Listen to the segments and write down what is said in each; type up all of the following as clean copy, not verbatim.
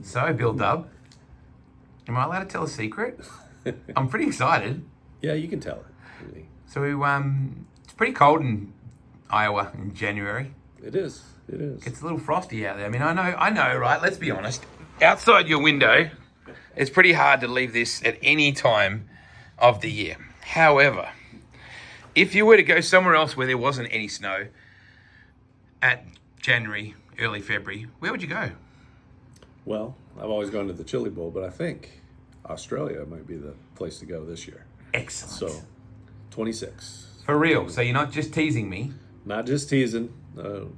So, Bill Dub, am I allowed to tell a secret? I'm pretty excited. Yeah, you can tell it. So, it's pretty cold in Iowa in January. It is. It is. It's a little frosty out there. I mean, I know, right? Let's be honest. Outside your window, it's pretty hard to leave this at any time of the year. However, if you were to go somewhere else where there wasn't any snow at January, early February, where would you go? Well, I've always gone to the Chili Bowl, but I think Australia might be the place to go this year. Excellent. So, 26. For real. So you're not just teasing me. Not just teasing.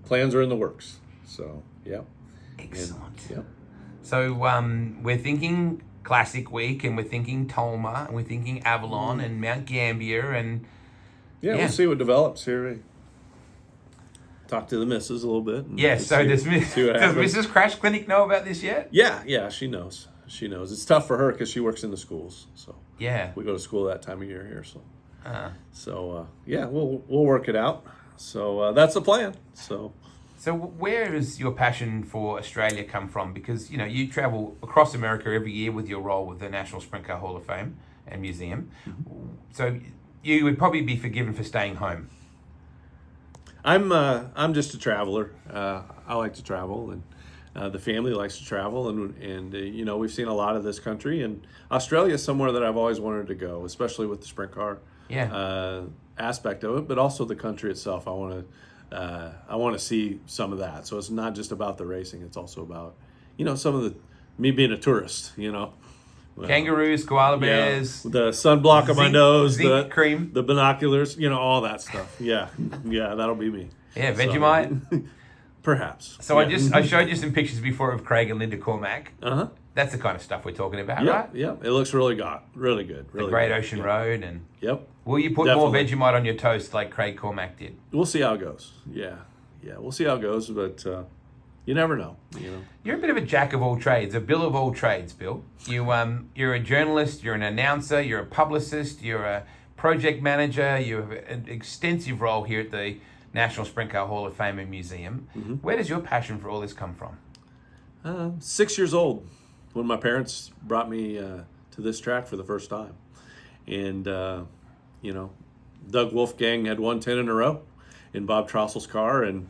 Plans are in the works. So, yeah. Excellent. Yeah. So we're thinking Classic Week, and we're thinking Tolma, and we're thinking Avalon and Mount Gambier, and Yeah, we'll see what develops here. Talk to the missus a little bit. Yeah, so does happens. Mrs. Crash Clinic know about this yet? Yeah, she knows. She knows. It's tough for her because she works in the schools. So Yeah. we go to school that time of year here. So Uh, we'll work it out. So that's the plan. So where does your passion for Australia come from? Because, you travel across America every year with your role with the National Sprintcar Hall of Fame and Museum. So you would probably be forgiven for staying home. I'm just a traveler. I like to travel, and the family likes to travel, and we've seen a lot of this country, and Australia is somewhere that I've always wanted to go, especially with the sprint car aspect of it, but also the country itself. I want to see some of that. So it's not just about the racing; it's also about some of me being a tourist. Kangaroos, koala bears, the sunblock on my nose, zinc cream, the binoculars, all that stuff. Yeah, that'll be me. Yeah, Vegemite. So, perhaps. So I showed you some pictures before of Craig and Linda Cormack. That's the kind of stuff we're talking about, right? Yeah, it looks really good. Really the Great Ocean Road, and will you put more Vegemite on your toast like Craig Cormack did? We'll see how it goes. Yeah, we'll see how it goes, but you never know. You're a bit of a jack of all trades, a Bill of all trades, Bill. You're a journalist, you're an announcer, you're a publicist, you're a project manager, you have an extensive role here at the National Sprint Car Hall of Fame and Museum. Where does your passion for all this come from? 6 years old when my parents brought me to this track for the first time. And, Doug Wolfgang had won 10 in a row in Bob Trossel's car, and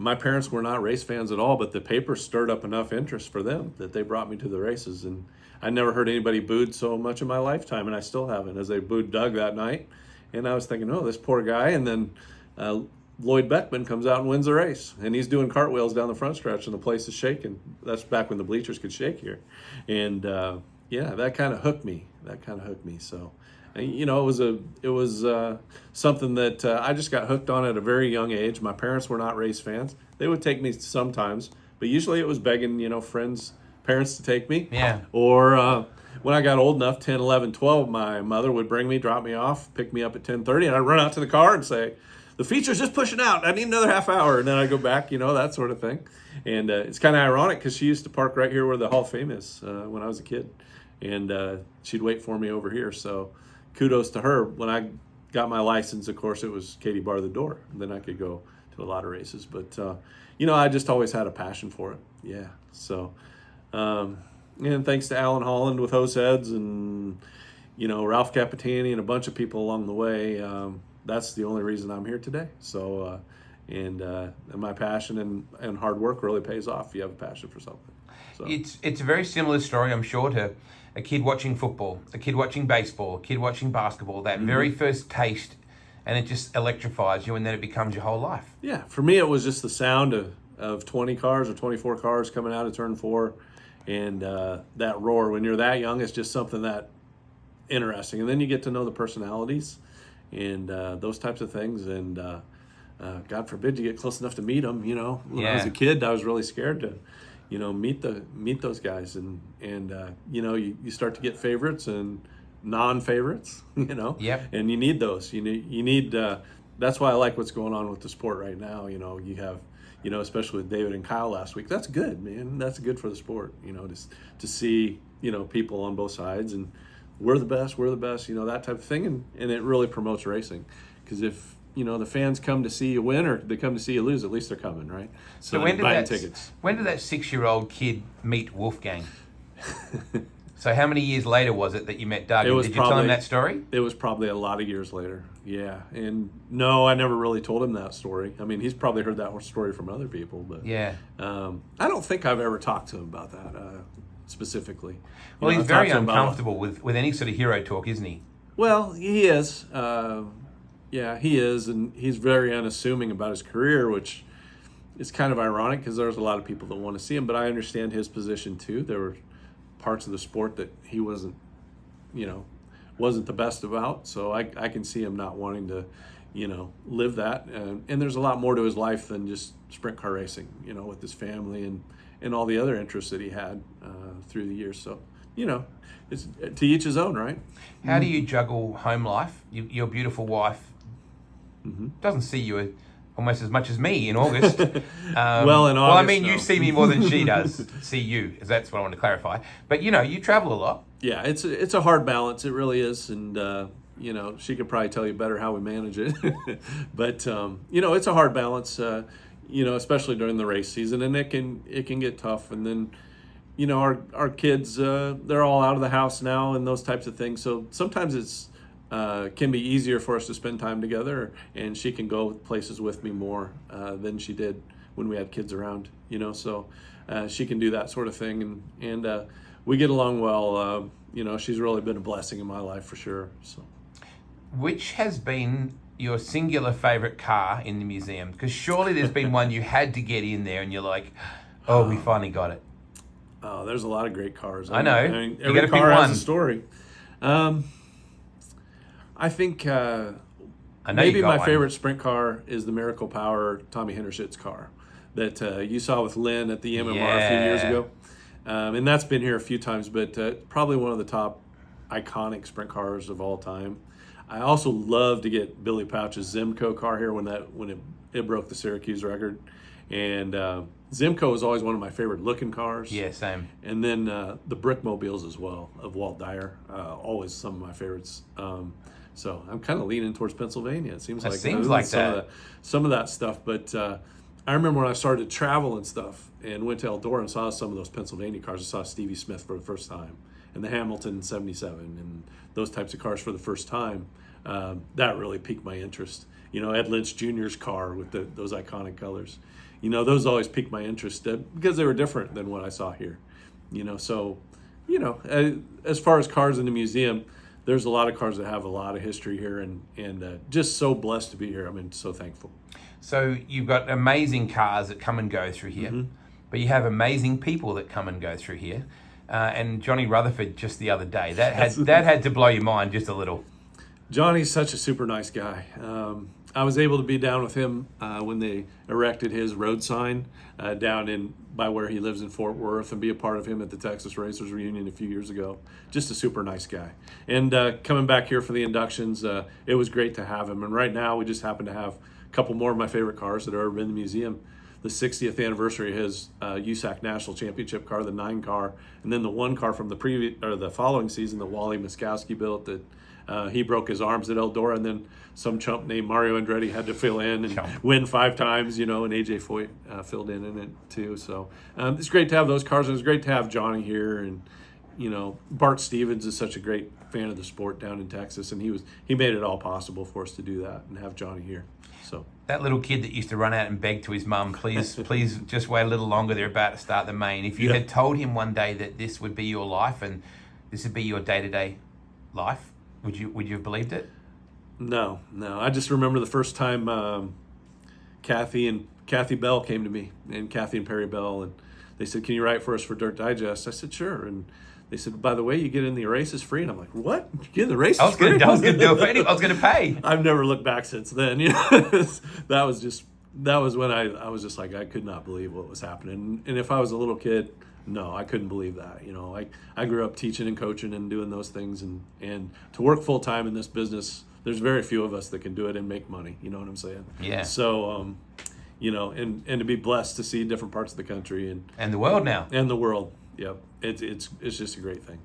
my parents were not race fans at all, but the paper stirred up enough interest for them that they brought me to the races. And I never heard anybody booed so much in my lifetime, and I still haven't, as they booed Doug that night. And I was thinking, oh, this poor guy. And then Lloyd Beckman comes out and wins the race, and he's doing cartwheels down the front stretch, and the place is shaking. That's back when the bleachers could shake here. And that kind of hooked me. So, it was something that I just got hooked on at a very young age. My parents were not race fans. They would take me sometimes, but usually it was begging, friends, parents to take me. Yeah. Or when I got old enough, 10, 11, 12, my mother would bring me, drop me off, pick me up at 10:30, and I'd run out to the car and say, the feature's just pushing out. I need another half hour. And then I go back, that sort of thing. And it's kind of ironic because she used to park right here where the Hall of Fame is when I was a kid. And she'd wait for me over here. So kudos to her. When I got my license, of course, it was Katie bar the door. And then I could go to a lot of races. But, I just always had a passion for it. Yeah. So, and thanks to Alan Holland with Hose Heads and, Ralph Capitani and a bunch of people along the way, that's the only reason I'm here today. So, and my passion and hard work really pays off if you have a passion for something. So. It's a very similar story, I'm sure, to a kid watching football, a kid watching baseball, a kid watching basketball, that very first taste, and it just electrifies you, and then it becomes your whole life. Yeah, for me it was just the sound of 20 cars or 24 cars coming out of turn 4, and that roar. When you're that young, it's just something that interesting. And then you get to know the personalities and those types of things, and God forbid you get close enough to meet them. When I was a kid, I was really scared to, meet those guys, and you start to get favorites and non-favorites, Yep. And you need those. You need. That's why I like what's going on with the sport right now. You have, especially with David and Kyle last week. That's good, man. That's good for the sport. To see people on both sides, and we're the best, that type of thing, and it really promotes racing. Because if the fans come to see you win or they come to see you lose. At least they're coming, right? So when did that 6-year-old kid meet Wolfgang? So how many years later was it that you met Doug? Did you tell him that story? It was probably a lot of years later. Yeah, and no, I never really told him that story. I mean, he's probably heard that story from other people, but yeah, I don't think I've ever talked to him about that specifically. Well, he's very uncomfortable with any sort of hero talk, isn't he? Well, he is. Yeah, he is, and he's very unassuming about his career, which is kind of ironic because there's a lot of people that want to see him. But I understand his position too. There were parts of the sport that he wasn't the best about. So I can see him not wanting to, live that. And there's a lot more to his life than just sprint car racing, with his family and all the other interests that he had through the years. So, it's to each his own, right? How do you juggle home life? Your beautiful wife doesn't see you almost as much as me in August. I mean, you see me more than she does see you. That's what I want to clarify. But, you travel a lot. Yeah, it's a hard balance. It really is. And, she could probably tell you better how we manage it. But, it's a hard balance, especially during the race season. And it can get tough. And then, our kids, they're all out of the house now and those types of things. So sometimes it's can be easier for us to spend time together, and she can go places with me more than she did when we had kids around, so she can do that sort of thing, and we get along well. She's really been a blessing in my life for sure. So, which has been your singular favorite car in the museum? Because surely there's been one you had to get in there and you're like, oh, we finally got it. Oh, there's a lot of great cars. I know. Every car has a story. I think maybe my favorite sprint car is the Miracle Power Tommy Hindershit's car that you saw with Lynn at the MMR a few years ago. And that's been here a few times, but probably one of the top iconic sprint cars of all time. I also love to get Billy Pouch's Zimco car here when it broke the Syracuse record. And Zimco is always one of my favorite looking cars. Yeah, same. And then the Brickmobiles as well of Walt Dyer, always some of my favorites. So I'm kind of leaning towards Pennsylvania. It seems like some of that stuff. But I remember when I started to travel and stuff and went to Eldora and saw some of those Pennsylvania cars. I saw Stevie Smith for the first time and the Hamilton 77 and those types of cars for the first time. That really piqued my interest. Ed Lynch Jr.'s car with those iconic colors. Those always piqued my interest because they were different than what I saw here. So, as far as cars in the museum, there's a lot of cars that have a lot of history here and just so blessed to be here. I mean, so thankful. So you've got amazing cars that come and go through here, but you have amazing people that come and go through here. And Johnny Rutherford just the other day, that had to blow your mind just a little. Johnny's such a super nice guy. I was able to be down with him when they erected his road sign down by where he lives in Fort Worth and be a part of him at the Texas Racers reunion a few years ago. Just a super nice guy. And coming back here for the inductions, it was great to have him. And right now we just happen to have a couple more of my favorite cars that have ever been in the museum. The 60th anniversary of his USAC National Championship car, the 9 car, and then the 1 car from the following season that Wally Muskowski built that he broke his arms at Eldora, and then some chump named Mario Andretti had to fill in and win 5 times, and AJ Foyt filled in it too. So it's great to have those cars, and it's great to have Johnny here. And Bart Stevens is such a great fan of the sport down in Texas, and he made it all possible for us to do that and have Johnny here. So that little kid that used to run out and beg to his mum, please just wait a little longer. They're about to start the main. If you had told him one day that this would be your life and this would be your day-to-day life, would you have believed it? No. I just remember the first time Kathy Bell came to me, and Kathy and Perry Bell, and they said, "Can you write for us for Dirt Digest?" I said, "Sure." And they said, "By the way, you get in the races free." And I'm like, "What? You get in the races free?" I was going to do it. I was going to pay. I've never looked back since then. That was when I was just like, I could not believe what was happening. And if I was a little kid, no, I couldn't believe that. I grew up teaching and coaching and doing those things, and to work full time in this business, there's very few of us that can do it and make money. You know what I'm saying? Yeah. So, and to be blessed to see different parts of the country and the world now. And the world. Yep. It's just a great thing.